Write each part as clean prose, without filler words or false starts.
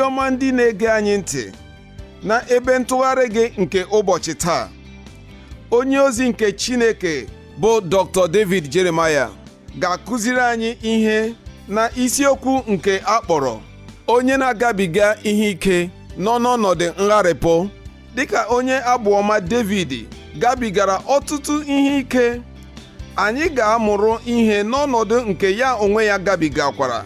ọma ndị na-ege anyị ntị na ebe ntụgharị gị nke ụbọchị taa. Onye ozi nke Chineke bụ Dr. David Jeremiah ga-akụziri anyị ihe na isiokwu nke akpọrọ onye na-agabiga ihe ike nọ n'ọnọdụ ngharịpụ. Dịka onye abụọma David gabigara ọtụtụ ihe ike, anyị ga-amụrụ ihe n'ọnọdụ nke ya onwe ya gabigakwara.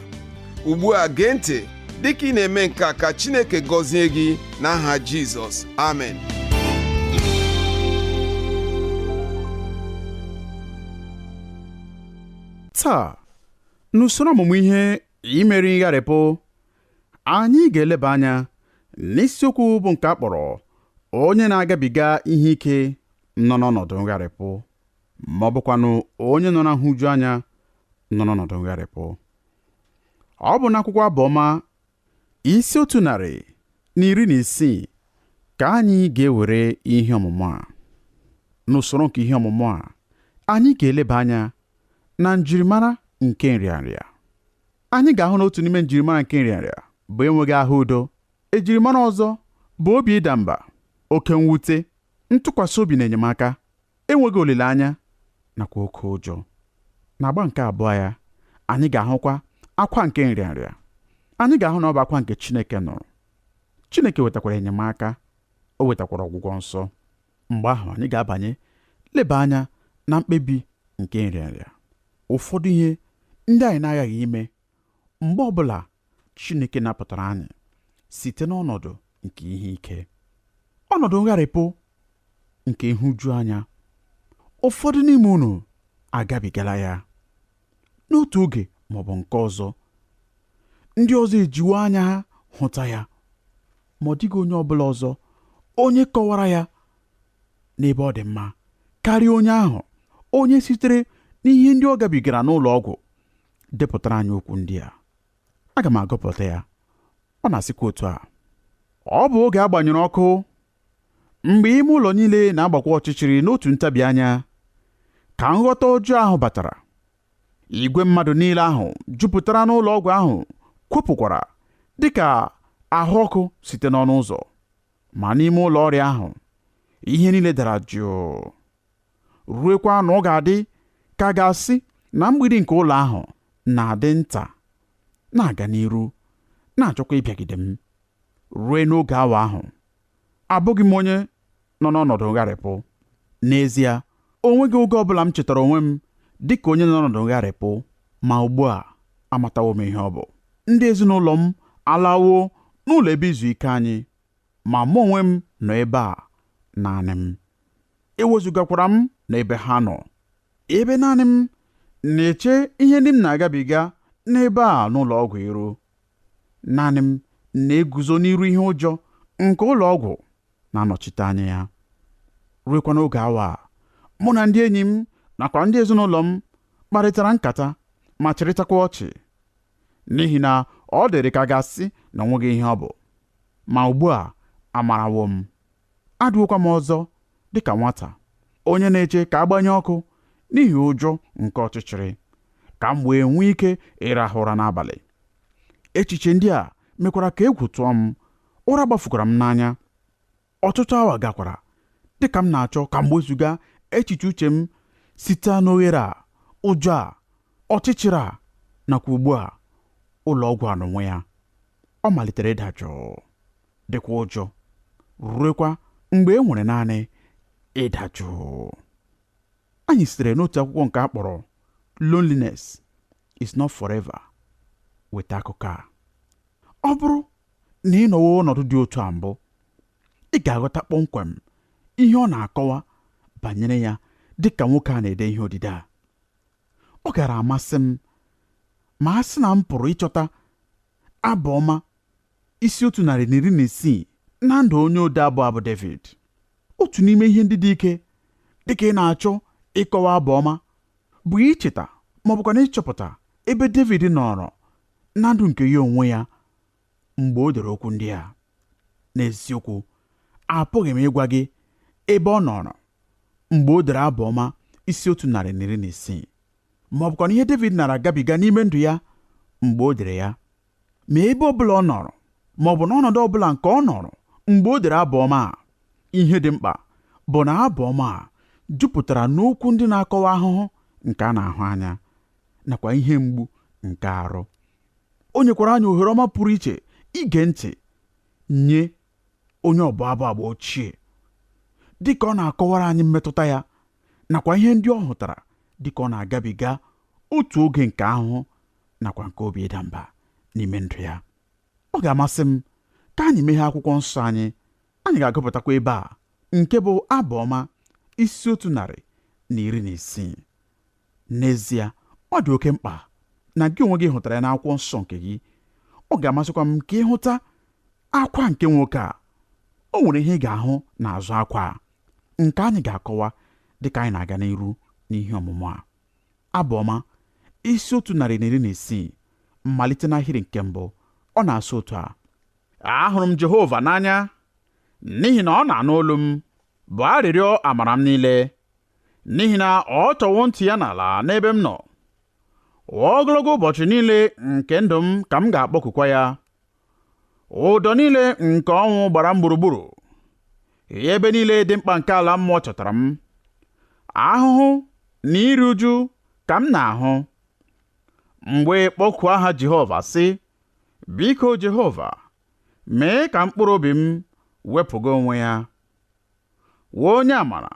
Ugbu a gee ntị dịka ị na-eme nke a, ka Chineke gọzie gị n'aha Jizọs. Amen. Taa, n'usoro ọmụmụ ihe imeri ngharịpụ, anyị ga-eleba anya n'isiokwu bụ nke akpọrọ onye na-agabiga ihe ike nọ n'ọnọdụ ngharịpụ, ma ọ bụkwanụ onye nọ na nhụju anya nọ n'ọnọdụ ngharịpụ. Ọ bụ n'akwụkwọ Abụọma isi 116 ka anyị ga-ewere ihe ọmụmụ a. N'usoro nke ihe ọmụmụ a, anyị ga-eleba anya na njirimara nke nrịanrịa. Anyị ga-ahụ na otu n'ime njirimara nke nrịanrịa bụ enweghị ahụ udo. Ejirimara ọzọ bụ obi ịda mba, oke mwute, ntụkwasị obi na enyemaka, enweghị olileanya nakwa oke ụjọ. N'agba nke abụọ ya, anyị ga-ahụkwa akwa nke nrịanrịa. Anyị ga-ahụ na ọ bụ akwa nke Chineke nụrụ. Chineke wetakwara enyemaka, o wetakwara ọgwụgwọ nsọ. Mgbe ahụ anyị ga-abanye leba anya na mkpebi nke nrịanrịa. Ụfọdụ ihe ndị anyị na-aghaghị ime mgbe ọbụla Chineke napụtara anyị site n'ọnọdụ nke ihe ike, ọnọdụ ngharịpụ nke nhụju anya. Ụfọdụ n'ime unu agabigala ya n'otu oge maọbụ nke ọzọ. Ndị ọzọ ejiwo anya ha hụta ya, ma ọ dịghị onye ọbụla ọzọ onye kọwara ya n'ebe ọ dị mma karịa onye ahụ, onye sitere n'ihe ndị ọ gabigara n'ụlọ ọgwụ depụtara anyị okwu ndị a. Aga m agụpụta ya. Ọ na-asịkwa otu a: ọ bụ oge a gbanyụrụ ọkụ, mgbe ime ụlọ niile na-agbakwa ọchịchịrị n'otu ntabi anya, ka nghọta ọjọọ ahụ batara. Igwe mmadụ niile ahụ jupụtara n'ụlọ ọgwụ ahụ kwepụkwara dịka ahụ ọkụ site n'ọnụ ụzọ. Ma n'ime ụlọ ọrịa ahụ, ihe niile dara jụụ, ruekwa na ọ ga-adị ka ga-asị na mgbidi nke ụlọ ahụ na-adị nta, na-aga n'iru, na-achọkwa ịbịagide m. Rue n'oge awa ahụ, abụghị m onye nọ n'ọnọdụ ngharịpụ. N'ezie, o nweghị oge ọbụla m chetara onwe m dịka onye nọ n'ọnọdụ ngharịpụ, ma ugbu a amatawo m ihe ọ bụ. Ndị ezinụlọ m alawo n'ụlọ ebe izu ike anyị, ma mụ onwe m nọ ebe a naanị m. Ewezugakwara m n'ebe ha nọ, ebe naanị m na-eche ihe ndị m na-agabiga n'ebe a n'ụlọ ọgwụ iru. Naanị m na-eguzo n'iru ihe ụjọ nke ụlọ ọgwụ na-anọchite anya ya. Ruekwa n'oge awa, mụ na ndị enyi m nakwa ndị ezinụlọ m kparịtara nkata ma chịrịtakwa ọchị, n'ihi na ọ dịrị ka gasị na onweghị ihe ọ bụ. Ma ugbu a amarawo m, adịwokwa m ọzọ dịka nwata onye na-eche ka agbanye ọkụ n'ihi ụjọ nke ọchịchịrị, ka m wee nwee ike ịrahụ ụra n'abalị. Echiche ndị a mekwara ka egwu tụọ m, ụra gbafukwara m n'anya. Ọtụtụ awa gakwara dịka m na-achọ ka m wezuga echiche uche m site n'oghere a, ụjọ a, ọchịchịrị a, nakwa ugbu a ụlọ ọgwụ a n'onwe ya. Ọ malitere ịda jụụ, dịkwa ụjọ, ruekwa mgbe e nwere naanị ịda jụụ. Anyị sitere n'otu akwụkwọ nke a kpọrọ Loneliness is Not Forever weta akụkọ a. Ọ bụrụ na ị nọwo ọnọdụ dị otu a mbụ, ị ga-aghọta kpọmkwem ihe ọ na-akọwa banyere ya dịka nwoke a na-ede ihe odide a. Ọ gara amasị m ma a sị na m pụrụ ịchọta Abụọma isi 116 na ndụ onye ode abụ David. Otu n'ime ihe ndị dị ike dịka ị na-achọ ịkọwa Abụọma bụ icheta ma ọ bụkwa na ịchọpụta ebe David nọrọ na ndụ nke ya onwe ya mgbe o dere okwu ndị a. N'eziokwu, apụghị m ịgwa gị ebe ọ nọrọ mgbe o dere Abụọma isi 116, ma ọ bụkwa na ihe David nara agabiga n'ime ndụ ya mgbe o dere ya. Ma ebe ọ bụla ọ nọrọ ma ọ bụ n'ọnọdụ ọbụla nke ọ nọrọ mgbe o dere abụ ọma a. Ihe dị mkpa bụ na abụ ọma a jupụtara n'okwu ndị na-akọwa ahụhụ nke a na-ahụ anya nakwa ihe mgbu nke arụ. O nyekwara anyị ohere ọma pụrụ iche ige ntị nye onye ọbụ abụ agba ochie dịka ọ na-akọwara anyị mmetụta ya nakwa ihe ndị ọ hụtara dịka ọ na-agabiga otu oge nke ahụhụ nakwa nke obi ịda mba n'ime ndụ ya. Ọ ga-amasị m ka anyị meghee akwụkwọ nsọ anyị ga-agụpụtakwa ebe a nke bụ abụ ọma isi 116. N'ezie, ọ dị oke mkpa na gị onwe gị hụtara ya n'akwụkwọ nsọ nke gị. Ọ ga-amasịkwa m ka ịhụta akwa nke nwoke a. O nwere ihe ị ga-ahụ n'azụ akwa a nke anyị ga-akọwa dịka anyị na-aga n'iru n'ihe ọmụmụ a. Abụ ọma isi 116 mmalite n'ahịrị nke mbụ. Ọ na-asụ otu a: ahụrụ m Jehova n'anya n'ihi na ọ na-anụ olu m, bụ arịrịọ amara m niile, n'ihi na ọ tọwo ntị ya n'ala n'ebe m nọ. Ogologo ụbọchị niile nke ndụ m ka m ga-akpọkukwa ya. Ụdọ niile nke ọnwụ gbara m gburugburu, ebe niile dị mkpa nke ala mmụọ chọtara m. Ahụhụ na iru uju ka m na-ahụ. Mgbe kpọkuo aha Jehova sị, biko Jehova, mee ka mkpụrụ obi m wepụga onwe ya. Onye amara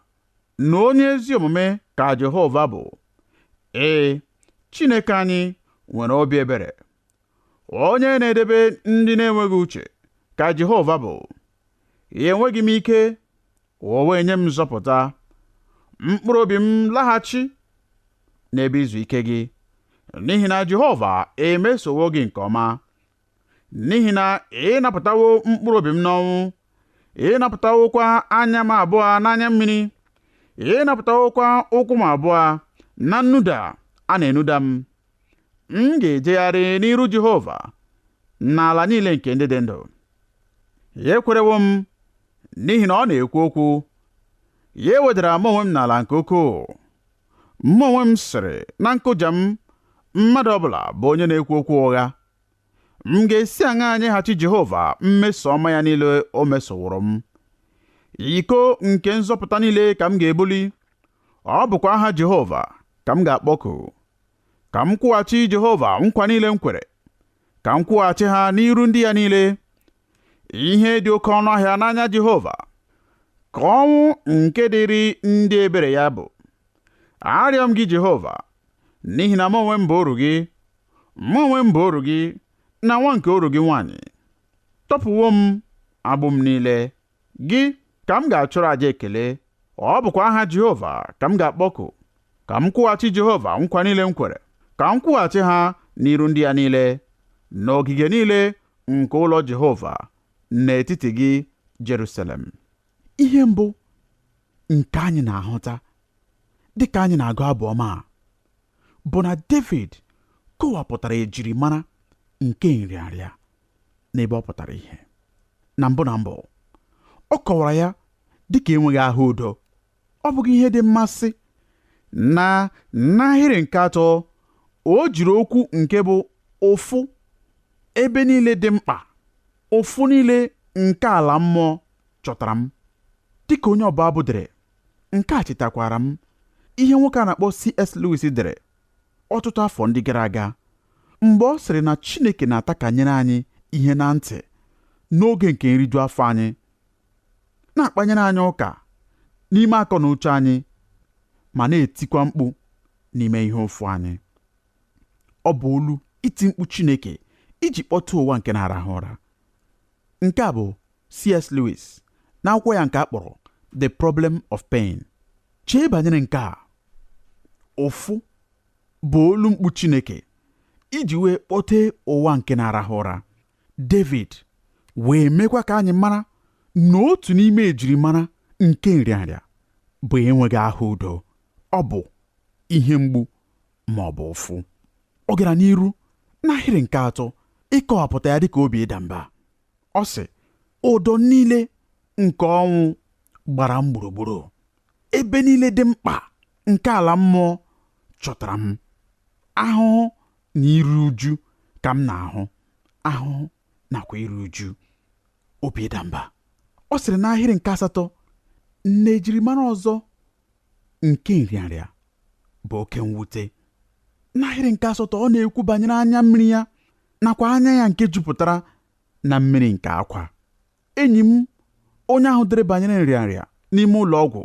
na onye ezi omume ka Jehova bụ. Chineke anyị nwere obi ebere. Onye na-edebe ndị na-enweghị uche ka Jehova bụ. Enweghị m ike, o wee nye m nzọpụta. Mkpụrụ obi m laghachi n'ebe izu ike gị, n'ihi na Jehova emesowo gị nke ọma. N'ihi na ị napụtawo mkpụrụ obi m n'ọnwụ, ị napụtawokwa anya m abụọ n'anya mmiri, ị napụtawokwa ụkwụ m abụọ na nnuda a na-enuda m. M ga-ejegharị n'iru Jehova n'ala niile nke ndị dị ndụ. Ya ekwerewo m n'ihi na ọ na-ekwu okwu. Ya ewedara m onwe m n'ala nke ukwuu. Mụ onwe m sịrị na nkụja m, mmadụ ọbụla bụ onye na-ekwu okwu ụgha. M ga-esi aṅa nyeghachi Jehova mmeso ọma ya niile o mesoworo m. Iko nke nzọpụta niile ka m ga-ebuli. Ọ bụkwa aha Jehova ka m ga-akpọku. Ka m kwụghachi Jehova nkwa niile m kwere, ka m kwụghachi ha n'iru ndị ya niile. Ihe dị oke ọnụ ahịa n'anya Jehova ka ọnwụ nke dịrị ndị ebere ya bụ. Arịọ m gị Jehova, n'ihi na mụ onwe m bụ oru gị, mụ onwe m bụ oru gị na nwa nke oru gị nwanyị. Tọpụwo m agbụ m niile, gị ka m ga-achụrụ aja ekele. Ọ bụkwa aha Jehova ka m ga-akpọku. Ka m kwụghachi Jehova nkwa niile m kwere, ka m kwụghachi ha n'iru ndị ya niile, n'ogige niile nke ụlọ Jehova n'etiti gị Jerusalem. Ihe mbụ nke anyị na-ahụta dịka anyị na-agụ abụ ọma a bụ na David kọwapụtara ejirimara nke nrịanrịa n'ebe ọ pụtara ihe. Na mbụ ọ kọwara ya dịka enweghị ahụ udo. Ọ bụghị ihe dị mmasị na n'ahịrị nke 3 o jiri okwu nke bụ ụfụ. Ebe niile dị mkpa, ụfụ niile nke ala mmụọ chọtara m. Dịka onye ọbụ abụ dere, nke a chetakwara m ihe nwoke a na-akpọ C.S. Lewis dere ọtụtụ afọ ndị gara aga, mgbe ọ sịrị na Chineke na-atakanyere anyị ihe na ntị n'oge nke nriju afọ anyị, na-akpanyere anyị ụka n'ime akọ na uche anyị, ma na-etikwa mkpu n'ime ihe ụfụ anyị. Ọ bụ olu iti mkpu Chineke iji kpọta ụwa nke na-arahụ ụra. Nke a bụ C.S. Lewis n'akwụkwọ ya nke a kpọrọ The Problem of Pain. Chee banyere nke a. Ụfụ bụ olu mkpu Chineke iji wee kpọtee ụwa nke na-arahụ ụra. David wee mekwa ka anyị mara na otu n'ime ejirimara nke nrịanrịa bụ enweghị ahụ udo. Ọ bụ ihe mgbu ma ọ bụ ụfụ. Ọ gara n'iru n'ahịrị nke 3 ịkọwapụta ya dịka obi ịda mba. Ọ sị, ụdọ niile nke ọnwụ gbara m gburugburu, ebe niile dị mkpa nke ala mmụọ chọtara m. Ahụhụ na iru uju ka m na-ahụ. Ahụhụ nakwa iru uju obi ịda mba. Ọ sịrị n'ahịrị nke 8 na ejirimara ọzọ nke nrịanrịa bụ oke mwute. N'ahịrị nke 8 ọ na-ekwu banyere anya mmiri ya nakwa anya ya nke jupụtara na mmiri nke akwa. Enyi m onye ahụ dere banyere nrịanrịa n'ime ụlọ ọgwụ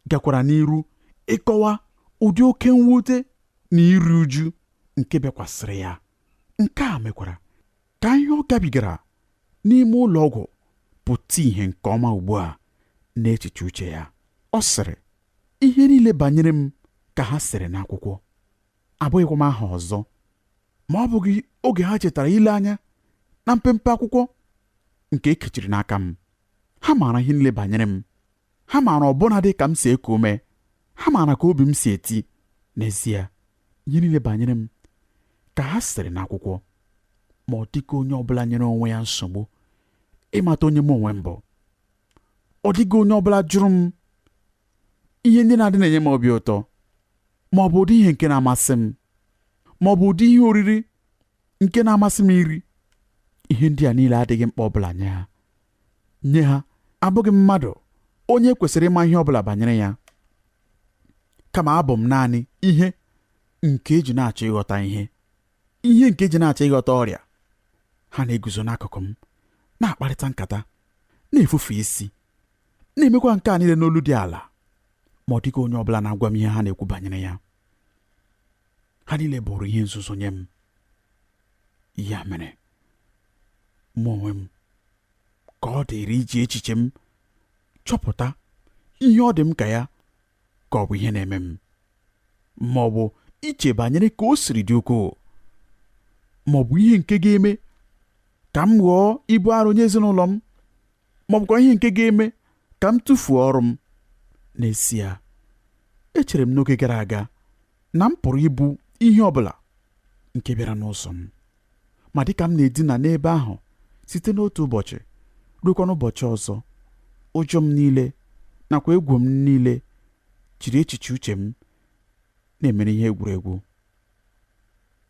gakwara n'iru ịkọwa ụdị oke mwute na iru uju nke bịakwasịrị ya. Nke a mekwara ka ihe ọ gabigara n'ime ụlọ ọgwụ pụta ihe nke ọma ugbu a n'echiche uche ya. Ọ sịrị, ihe niile banyere m ka ha sịrị n'akwụkwọ, abụghịkwa m aha ọzọ, ma ọ bụghị oge ha chetara ile anya na mpempe akwụkwọ nke ekechiri n'aka m. Ha maara ihe niile banyere m, ha maara ọbụna dị ka m si eku ume, ha maara ka obi m si eti. N'ezie, ihe niile banyere m ka ha sịrị n'akwụkwọ, ma ọ dịghị onye ọbụla nyere onwe ya nsogbu ịmata onye m onwe m bụ. Ọ dịghị onye ọbụla jụrụ m ihe ndị na-adị na-enye m obi ụtọ, ma ọ bụ ụdị ihe nke na-amasị m, ma ọ bụ ụdị ihe oriri nke na-amasị m iri. Ihe ndị a niile adịghị mkpa ọbụla nye ha. Nye ha, abụghị m mmadụ onye kwesịrị ịma ihe ọbụla banyere ya, kama abụ m naanị ihe nke eji na-achọ ịghọta ihe nke eji na-achọ ịghọta ọrịa. Ha na-eguzo n'akụkụ m na-akparịta nkata, na-efufe isi, na-emekwa nke a niile n'olu dị ala, ma ọ dịghị onye ọbụla na-agwa m ihe ha na-ekwu banyere ya. Ha niile bụrụ ihe nzuzo nye m. Ya mere, mụ onwe m ka ọ dịrị iji echiche m chọpụta ihe ọ dị m ka ya, ka ọ bụ ihe na-eme m, ma ọ bụ iche banyere ka o siri dị ukwuu, ma ọ bụ ihe nke ga-eme ka m ghọọ ibu arụ nye ezinụlọ m, ma ọ bụkwa ihe nke ga-eme ka m tụfuo ọrụ m. N'ezie, echere m n'oge gara aga na m pụrụ ibu ihe ọbụla nke bịara n'ụzọ m, ma dịka m na-edina n'ebe ahụ site n'otu ụbọchị ruokwa n'ụbọchị ọzọ, ụjọ m niile nakwa egwu m niile jiri echiche uche m na-emere ihe egwuregwu.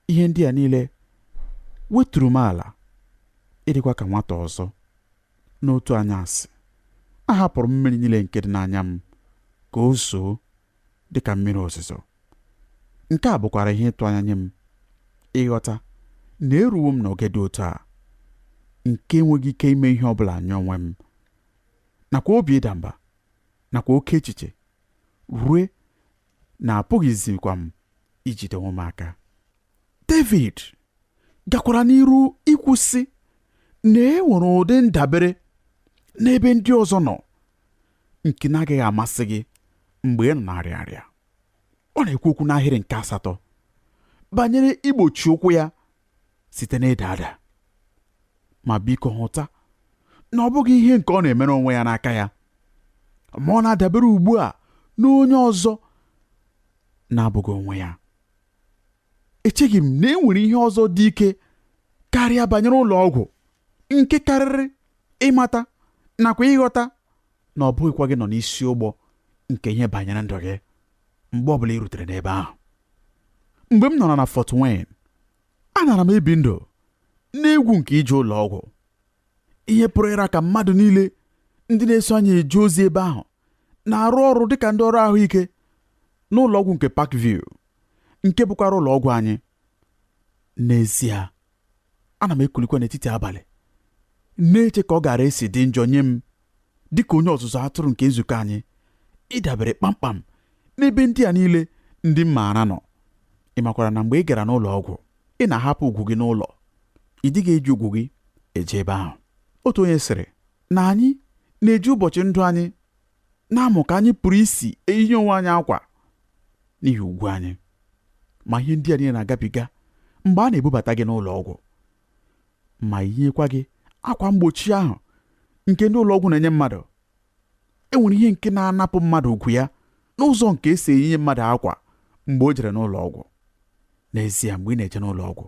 Ihe ndị a niile weturu m ala ịdịkwa ka nwata ọzọ. N'otu anyasị, ahapụrụ m mmiri niile nke dị n'anya m ka o zoo dịka mmiri ozuzo. Nke a bụkwara ihe ịtụ anya nye m ịghọta na eruwo m n'oge dị otu a, nke enweghị ike ime ihe ọbụla nye onwe m, nakwa obi ịda mba nakwa oke echiche, rue na apụghịzikwa m ijide onwe m aka. David gakwara n'iru ikwu sị na e nwere ụdị ndabere n'ebe ndị ọzọ nọ nke na-agaghị amasị gị mgbe ị nọ na-arịa arịa. Ọ na-ekwu okwu n'ahịrị nke 8 banyere igbochi ụkwụ ya site n'ịda ada. Ma biko hụta na ọ bụghị ihe nke ọ na-emere onwe ya n'aka ya, ma ọ na-adabere ugbu a n'onye ọzọ na-abụghị onwe ya. Echeghị m na e nwere ihe ọzọ dị ike karịa banyere ụlọ ọgwụ, nke karịrị ịmata nakwa ịghọta na ọ bụghịkwa gị nọ n'isi ụgbọ nke ihe banyere ndụ gị mgbe ọbụla ị rutere n'ebe ahụ. Mgbe m nọrọ na Fort Wayne, anara m ebi ndụ n'egwu nke ije ụlọ ọgwụ. Ihe pụrụ ịra ka mmadụ niile ndị na-eso anyị eje ozi ebe ahụ na-arụ ọrụ dịka ndị ọrụ ahụike n'ụlọ ọgwụ nke Parkview, nke bụkwara ụlọ ọgwụ anyị. N'ezie, ana m ekulikwa n'etiti abalị na-eche ka ọ gara esi dị njọ nye m dịka onye ọzụzụ atụrụ nke nzukọ anyị ịdabere kpamkpam n'ebe ndị a niile ndị m maara nọ. Ị makwara na mgbe ị gara n'ụlọ ọgwụ, ị na-ahapụ ugwu gị n'ụlọ, ị dịghị eji ugwu gị eje ebe ahụ. Otu onye sịrị na anyị na-eji ụbọchị ndụ anyị na-amụ ka anyị pụrụ isi eyinye onwe anyị akwa n'ihi ugwu anyị. Ma ihe ndị a niile na-agabiga mgbe a na-ebubata gị n'ụlọ ọgwụ, ma yinyekwa gị akwa mgbochi ahụ nke ndị ụlọ ọgwụ na-enye mmadụ. E nwere ihe nke na-anapụ mmadụ ugwu ya n'ụzọ nke esi eyinye mmadụ akwa mgbe o jere n'ụlọ ọgwụ. N'ezie, mgbe ị na-eje n'ụlọ ọgwụ,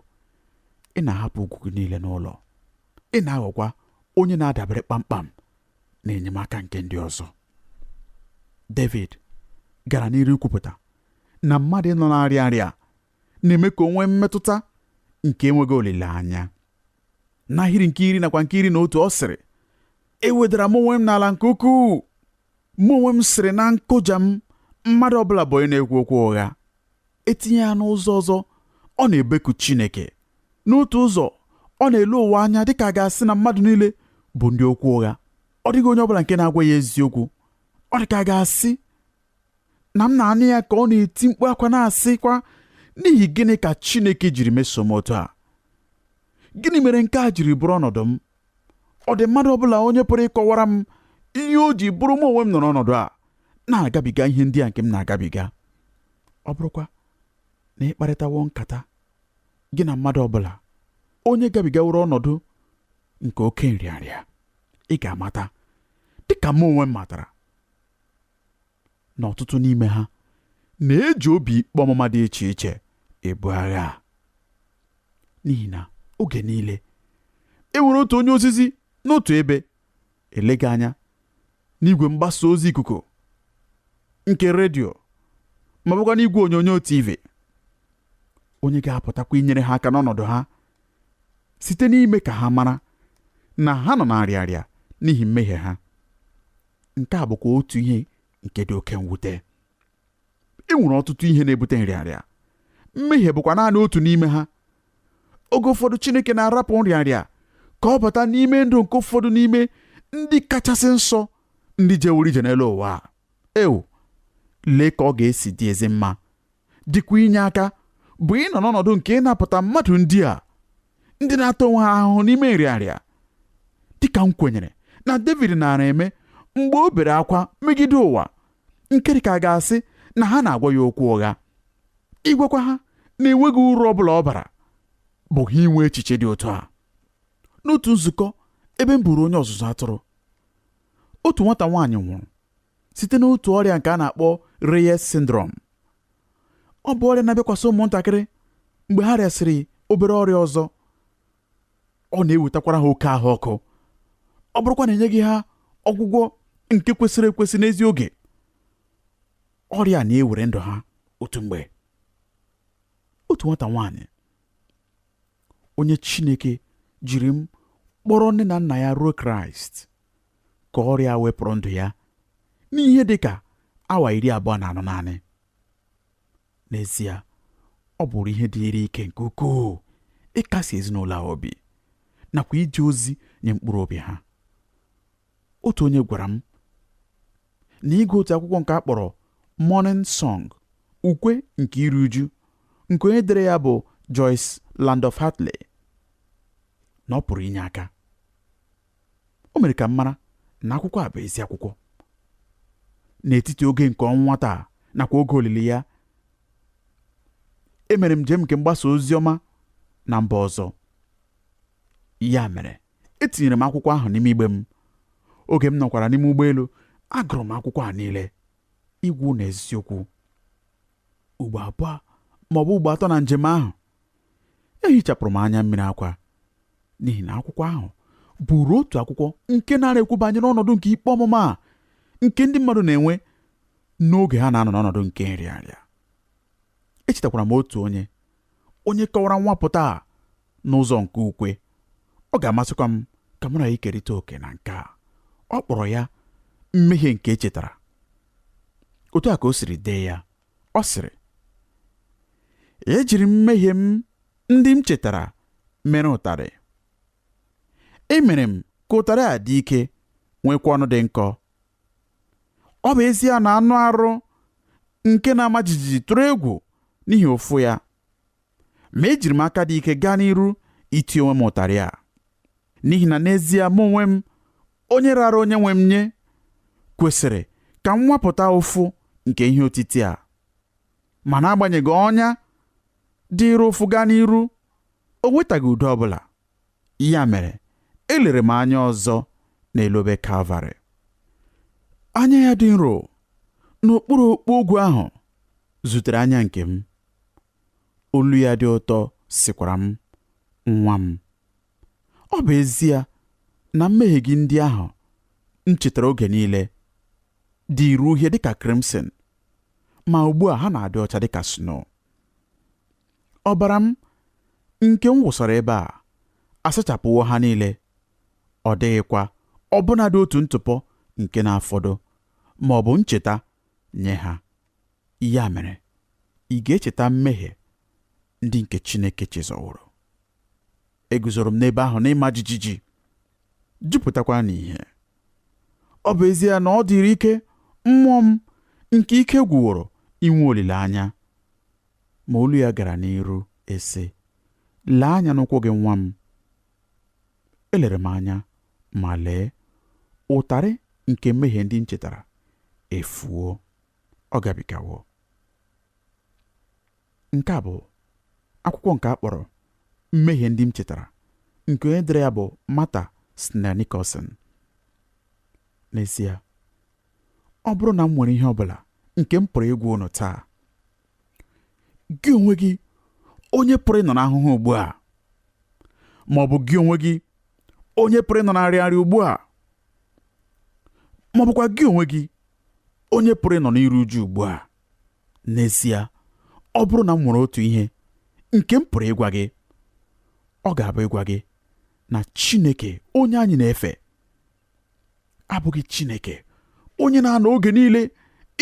ị na-ahapụ ugwu gị niile n'ụlọ, ị na-aghọkwa onye na-adabere kpamkpam na enyemaka nke ndị ọzọ. David gara n'iru ikwupụta na mmadụ nọ na-arịa arịa na-eme ka o nwee mmetụta nke enweghị olileanya. n'ahịrị nke 10 nakwa nke 11 ọ sịrị, ewedara m onwe m n'ala nke ukwuu, mụ onwe m sịrị na nkụja m, mmadụ ọbụla bụ onye na-ekwu okwu ụgha. Etinye ya n'ụzọ ọzọ, ọ na-ebeku Chineke. N'otu ụzọ, ọ na-ele ụwa anya dịka a ga-asị na mmadụ niile bụ ndị okwu ụgha. Ọ dịghị onye ọbụla nke na-agwa ya eziokwu. Ọ dịka a ga-asị na m na-anụ ya ka ọ na-eti mkpu akwa na-asịkwa, n'ihi gịnị ka Chineke jiri meso m otu a? Gịnị mere nke a jiri bụrụ ọnọdụ m? Ọ dị mmadụ ọbụla onye pụrụ ịkọwara m ihe o ji bụrụ m onwe m nọ n'ọnọdụ a na-agabiga ihe ndị a nke m na-agabiga? Ọ bụrụkwa na ịkparịtawo nkata gị na mmadụ ọbụla onye gabigaworo ọnọdụ nke oke nrịanrịa, ị ga-amata dịka m onwe m matara na ọtụtụ n'ime ha na-eji obi ikpe ọmụma dị iche iche ebu agha. N'ihi na oge niile e nwere otu onye ozizi n'otu ebe, eleghị anya n'igwe mgbasa ozi ikuku nke redio ma bụkwa n'igwe onyonyo TV, onye ga-apụtakwa inyere ha aka n'ọnọdụ ha site n'ime ka ha mara na ha nọ na nrịarịa n'ihi mmehie ha. Nke a bụkwa otu ihe nke dị oke mwute. E nwere ọtụtụ ihe na-ebute nrịarịa. Mmehie bụkwa naanị otu n'ime ha. Oge ụfọdụ Chineke na-arapụ nrịarịa ka ọ bata n'ime ndụ nke ụfọdụ n'ime ndị kachasị nsọ, ndị jewuru ije n'elu ụwa. Lee ka ọ ga-esi dị ezi mma, dịkwa inye aka, bụ ịnọ n'ọnọdụ nke ịnapụta mmadụ ndị a, ndị na-ata onwe ha ahụhụ n'ime nrịarịa, dịka m kwenyere na David nara eme mgbe o bere akwa megide ụwa, nke dịka a ga-asị na ha na-agwa ya okwu ụgha. Ịgwakwa ha na-enweghị uru ọ bụla ọ bara bụ ha inwe echiche dị otu a. N'otu nzukọ ebe m bụrụ onye ọzụzụ atụrụ, otu nwata nwaanyị nwụrụ site n'otu ọrịa nke a na-akpọ Reyes syndrome. Ọ bụ ọrịa na-abịakwasị ụmụntakịrị mgbe ha rịasịrị obere ọrịa ọzọ. Ọ na-ewetakwara ha oke ahụ ọkụ. Ọ bụrụkwa na enyeghị ha ọgwụgwọ nke kwesịrị ekwesị n'ezi oge, ọrịa na-ewere ndụ ha otu mgbe. Otu nwata nwaanyị onye Chineke jiri m kpọrọ nne na nna ya ruo Kraịst ka ọrịa wepụrụ ndụ ya n'ihe dị ka awa 24 naanị. N'ezie, ọ bụrụ ihe dịrị ike nke ukwuu ịkasi ezinụlọ ha obi nakwa ije ozi nye mkpụrụ obi ha. Otu onye gwara m na ịgụ otu akwụkwọ nke a kpọrọ Morning Song, ukwe nke iru uju, nke onye dere ya bụ Joyce Landorf Hartley, na ọ pụrụ inye aka. O mere ka m mara na akwụkwọ a bụ ezi akwụkwọ. N'etiti oge nke ọnwụ nwata a nakwa oge olili ya, emere m njem nke mgbasa ozi ọma na mba ọzọ. Ya mere, etinyere m akwụkwọ ahụ n'ime igbe m. Oge m nọkwara n'ime ụgbọelu, agụrụ m akwụkwọ a niile, igwu na eziokwu. Ugbo abụọ ma ọ bụ ugbo atọ na njem ahụ, ehichapụrụ m anya mmiri akwa, n'ihi na akwụkwọ ahụ bụrụ otu akwụkwọ nke na-ekwu banyere ọnọdụ nke ikpe ọmụma a nke ndị mmadụ na-enwe n'oge ha na-anọ n'ọnọdụ nke nrịanrịa. Echetakwara m otu onye kọwara nwapụta a n'ụzọ nke ukwe. Ọ ga-amasịkwa m ka mụ na ya kerịta oke na nke a. Ọ kpọrọ ya mmehie nke echetara. Otu a ka o siri dee ya. Ọ sịrị, ejiri mmehie m ndị m chetara mere ụtarị. Emere m ka ụtarị a dị ike, nwekwa ọnụ dị nkọ. Ọ bụ ezie na anụ arụ nke na-ama jijiji tụrụ egwu n'ihi ụfụ ya, ma ejiri m aka dị ike gaa n'iru iti onwe m ụtarị a, n'ihi na n'ezie mụ onwe m, onye rara onye nwe m nye, kwesịrị ka m nwapụta ụfụ nke ihe otiti a. Ma n'agbanyeghị ọnya dịịrị ụfụ gaa n'iru, o nwetaghị udo ọbụla. Ya mere, elere m anya ọzọ n'elu obe Kalvarị. Anya ya dị nro n'okpuru okpu ogwu ahụ zutere anya nke m. Olu ya dị ụtọ sịkwara m, nwa m, ọ bụ ezie na mmehie gị ndị ahụ m chetara oge niile dịịrị uhie dịka crimson, ma ugbu a ha na-adị ọcha dịka snow. Ọbara m nke m wụsara ebe a asachapụwo ha niile, ọ dịghịkwa ọbụnadị otu ntụpọ nke na-afọdụ ma ọ bụ ncheta nye ha. Ya mere, ị ga-echeta mmehie ndị nke Chineke chezọworo. Eguzoro m n'ebe ahụ n'ịma jijiji, jupụtakwa n'ihe. Ọ bụ ezie na ọ dịrị ike mmụọ m nke ike gwụworo inwe olileanya, ma olu ya gara n'iru ese, lee anya n'ụkwụ gị nwa m. Elere m anya ma lee, ụtarị nke mmehie ndị m chetara efuo, ọ gabigawo. Nke a bụ akwụkwọ nke a kpọrọ mmehie ndị m chetara, nke onye dere ya bụ Martha Snell Nicholson. N'ezie, ọ bụrụ na m nwere ihe ọ bụla nke m pụrụ ịgwa unu taa, gị onwe gị onye pụrụ ịnọ n'ahụhụ ugbu a, ma ọ bụ gị onwe gị onye pụrụ ịnọ na nrịanrịa ugbu a, ma ọ bụkwa gị onwe gị onye pụrụ ịnọ n'iru uju ugbu a. N'ezie, ọ bụrụ na m nwere otu ihe nke m pụrụ ịgwa gị, ọ ga-abụ ịgwa gị na Chineke onye anyị na-efe abụghị Chineke onye na-anọ oge niile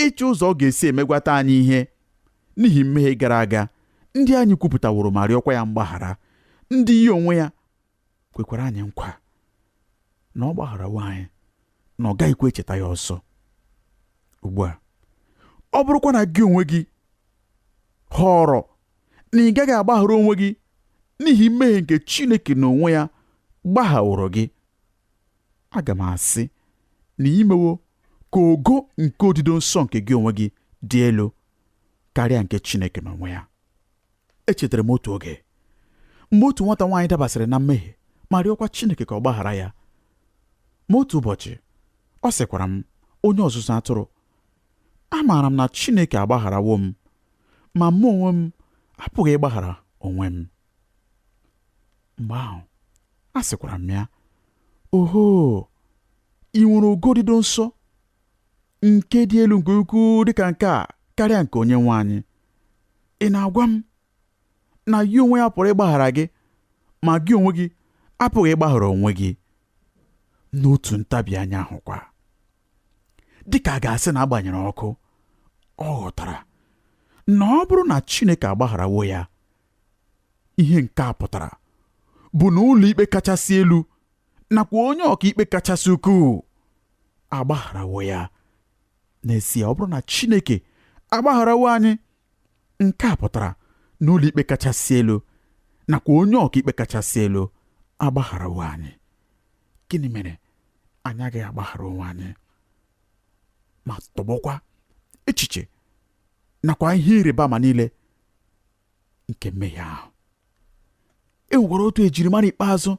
ịchọ ụzọ ọ ga-esi emegwata anyị ihe n'ihi mmehie gara aga ndị anyị kwupụtaworo ma rịọkwa ya mgbaghara, ndị ya onwe ya kwekwara anyị nkwa na ọ gbagharawo anyị na ọ gaghịkwa echeta ya ọzọ. Ugbu a, ọ bụrụkwa na gị onwe gị họrọ na ị gaghị agbaghara onwe gị n'ihi mmehie nke Chineke na onwe ya gbaghaworo gị, aga m asị na imewo ka ogo nke odido nsọ nke gị onwe gị dị elu karịa nke Chineke na onwe ya. Echetara m otu oge mgbe otu nwata nwaanyị dabasịrị na mmehie ma rịọkwa Chineke ka ọ gbaghara ya. Ma otu ụbọchị, ọ sịkwara m, onye ọzụzụ atụrụ, amaara m na Chineke agbagharawo m, ma mụ onwe m apụghị ịgbaghara onwe m. Mgbe ahụ, a sịkwara m ya, oho, ị nwere ogo odido nsọ nke dị elu nke ukwuu dịka nke a karịa nke onye nwe anyị. Ị na-agwa m na ya onwe ya pụrụ ịgbaghara gị, ma gị onwe gị apụghị ịgbaghara onwe gị? N'otu ntabi anya ahụ kwa, dịka a ga-asị na agbanyere ọkụ, ọ ghọtara na ọ bụrụ na Chineke agbagharawo ya, ihe nke a pụtara bụ na ụlọ ikpe kachasị elu nakwa onye ọkaikpe kachasị ukwuu agbagharawo ya. N'ezie, ọ bụrụ na Chineke agbagharawo anyị, nke a pụtara na ụlọ ikpe kachasị elu nakwa onye ọkaikpe kachasị elu agbagharawo anyị. Gịnị mere anyị agaghị agbaghara onwe anyị ma tọgbọkwa echiche nakwa ihe ịrịba ama niile nke mmehie ahụ? E nwekwara otu ejirimara ikpeazụ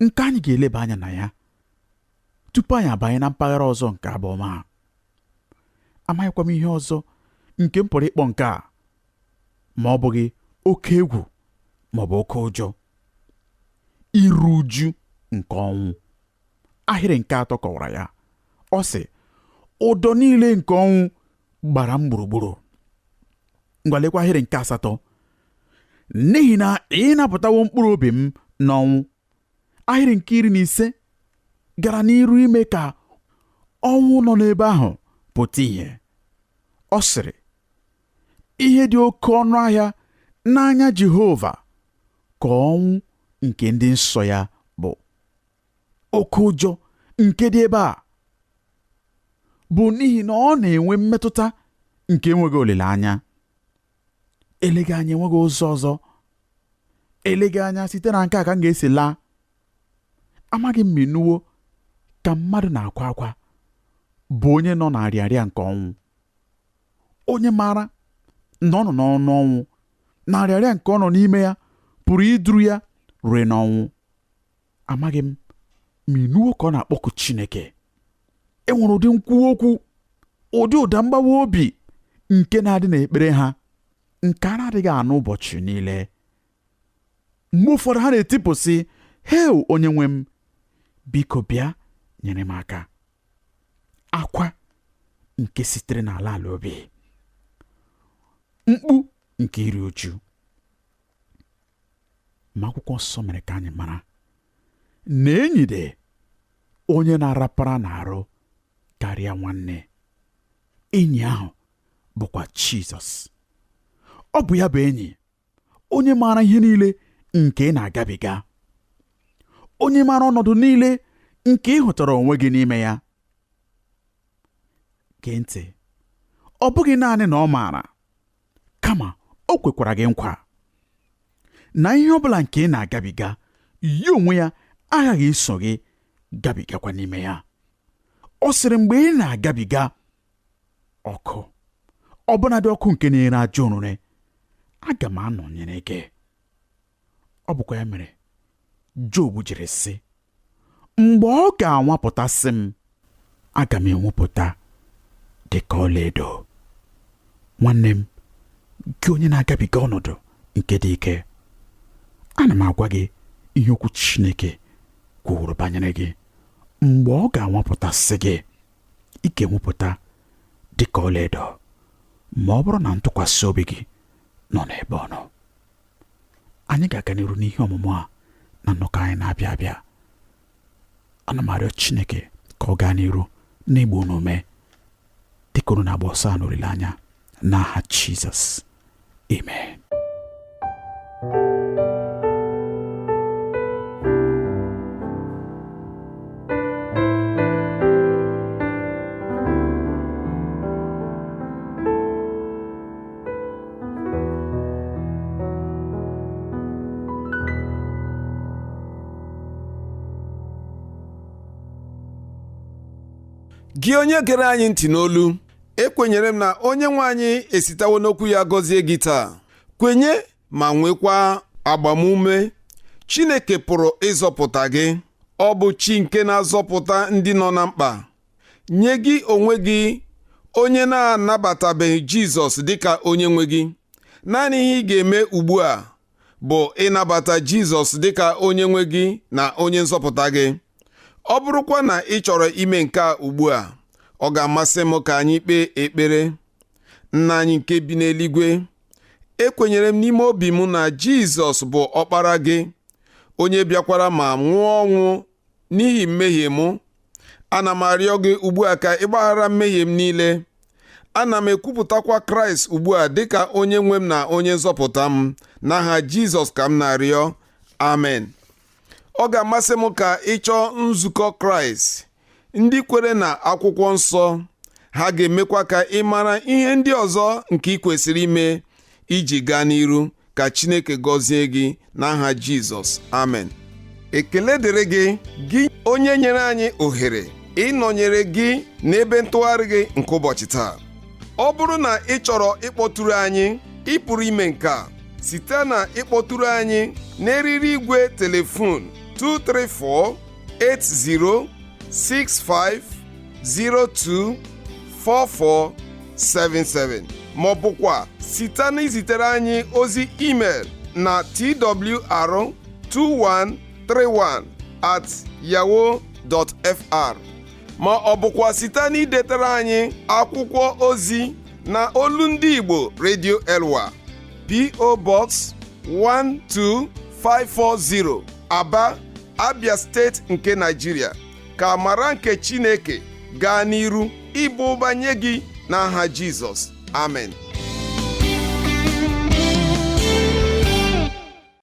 nke anyị ga-eleba anya na ya tupu anyị abanye na mpaghara ọzọ nke abụọma. Amaghịkwa m ihe ọzọ nke m pụrụ ịkpọ nke a ma ọ bụghị oke egwu ma ọ bụ oke ụjọ, iru uju nke ọnwụ. Ahịrị nke atọ kọwara ya, ọ sị, ụdọ niile nke ọnwụ gbara m gburugburu. Ngwalekwa ahịrị nke asatọ, n'ihi na ị napụtawo mkpụrụ obi m n'ọnwụ. Ahịrị nke 15 gara n'iru ime ka ọnwụ nọ n'ebe ahụ pụta ìhè. Ọ sịrị, ihe dị oke ọnụ ahịa n'anya Jehova ka ọnwụ nke ndị nsọ ya bụ. Oke ụjọ nke dị ebe a bụ n'ihi na ọ na-enwe mmetụta nke enweghị olileanya. Eleghị anya enweghị ụzọ ọzọ, eleghị anya site na nke a ka m ga-esi laa. Amaghị m minuwo ka mmadụ na-akwa akwa bụ onye nọ na arịarịa nke ọnwụ, onye maara na ọ nọ n'ọnụ ọnwụ na arịarịa nke ọ nọ n'ime ya pụrụ iduru ya ruo n'ọnwụ. Amaghị m minuwo ka ọ na-akpọku Chineke. E nwere ụdị nkwuwa okwu, ụdị ụda mgbawa obi nke na-adị n'ekpere ha, nke a na-adịghị anụ ụbọchị niile. Mgbe ụfọdụ ha na-etipụsị, heo onye nwe m, biko bịa nyere m aka. Akwa nke sitere n'ala ala obi, mkpu nke iri uju. Ma akwụkwọ nsọ mere ka anyị mara na enyi dị onye na-arapara n'arụ karịa nwanne. Enyi ahụ bụkwa Jizọs. Ọ bụ ya bụ enyi, onye maara ihe niile nke ị na-agabiga, onye maara ọnọdụ niile nke ị hụtara onwe gị n'ime ya. Gee ntị, ọ bụghị naanị na ọ maara, kama o kwekwara gị nkwa na ihe ọ bụla nke ị na-agabiga, ya onwe ya aghaghị iso gị gabigakwa n'ime ya. Ọ sịrị, mgbe ị na-agabiga ọkụ, ọbụnadị ọkụ nke na-ere ajọ omume, aga m anọnyere gị. Ọ bụkwa ya mere Job jiri sị, mgbe ọ ga-anwapụtasị m, aga m enwepụta dịka ọlaedo. Nwanne m, gị onye na-agabiga ọnọdụ nke dị ike, ana m agwa gị ihe okwu Chineke kwuru banyere gị. Mgbe ọ ga-anwapụtasị gị, ị ga-enwepụta dịka ọlaedo, ma ọ bụrụ na ntụkwasị obi gị nọ n'ebe ọ nọ. Anyị ga-aga n'iru n'ihe ọmụmụ a na nnọkọ anyị na-abịa abịa. Ana m arịọ Chineke ka ọ gaa n'iru n'igbu unu ume dịka unu na-agba ọsọ a n'olileanya, n'aha Jizọs. Amen. Gị onye gere anyị ntị n'olu, ekwenyere m na onye nwe anyị esitawo n'okwu ya gọzie gị taa. Kwenye ma nwekwa agbamume. Chineke pụrụ ịzọpụta gị. Ọ bụ Chi nke na-azọpụta ndị nọ na mkpa. Nye gị onwe gị, onye na-anabatabeghị Jizọs dịka onye nwe gị, naanị ihe ị ga-eme ugbu a bụ ịnabata Jizọs dịka onye nwe gị na onye nzọpụta gị. Ọ bụrụkwa na ị chọrọ ime nke a ugbu a, ọ ga-amasị m ka anyị kpee ekpere. Nna anyị nke bi n'eluigwe, ekwenyere m n'ime obi m na Jizọs bụ ọkpara gị, onye bịakwara ma nwụọ ọnwụ n'ihi mmehie m. Ana m arịọ gị ugbu a ka ị gbaghara mmehie m niile. Ana m ekwupụtakwa Kraịst ugbu a dịka onye nwe m na onye nzọpụta m. N'aha Jizọs ka m na-arịọ. Amen. Ọ ga-amasị m ka ị chọọ nzukọ Kraịst, ndị kwere na akwụkwọ nsọ. Ha ga-emekwa ka ị mara ihe ndị ọzọ nke ị kwesịrị ime iji gaa n'iru. Ka Chineke gọzie gị n'aha Jizọs. Amen. Ekele dịrị gị, gị onye nyere anyị ohere ịnọnyere gị n'ebe ntụgharị gị nke ụbọchị taa. Ọ bụrụ na ị chọrọ ịkpọtụrụ anyị, ị pụrụ ime nke a site na ịkpọtụrụ anyị n'eriri igwe telefon 234-8065024477, ma ọ bụkwa site na izitere anyị ozi email na twr2131@yahoo.fr, ma ọ bụkwa site na idetara anyị akwụkwọ ozi na Olu Ndị Igbo Radio Elwa, P.O. Box 12540, Aba, Abia Steeti nke Nigeria. Ka amara nke Chineke gaa n'iru ịba ụba nye gị n'aha Jizọs. Amen.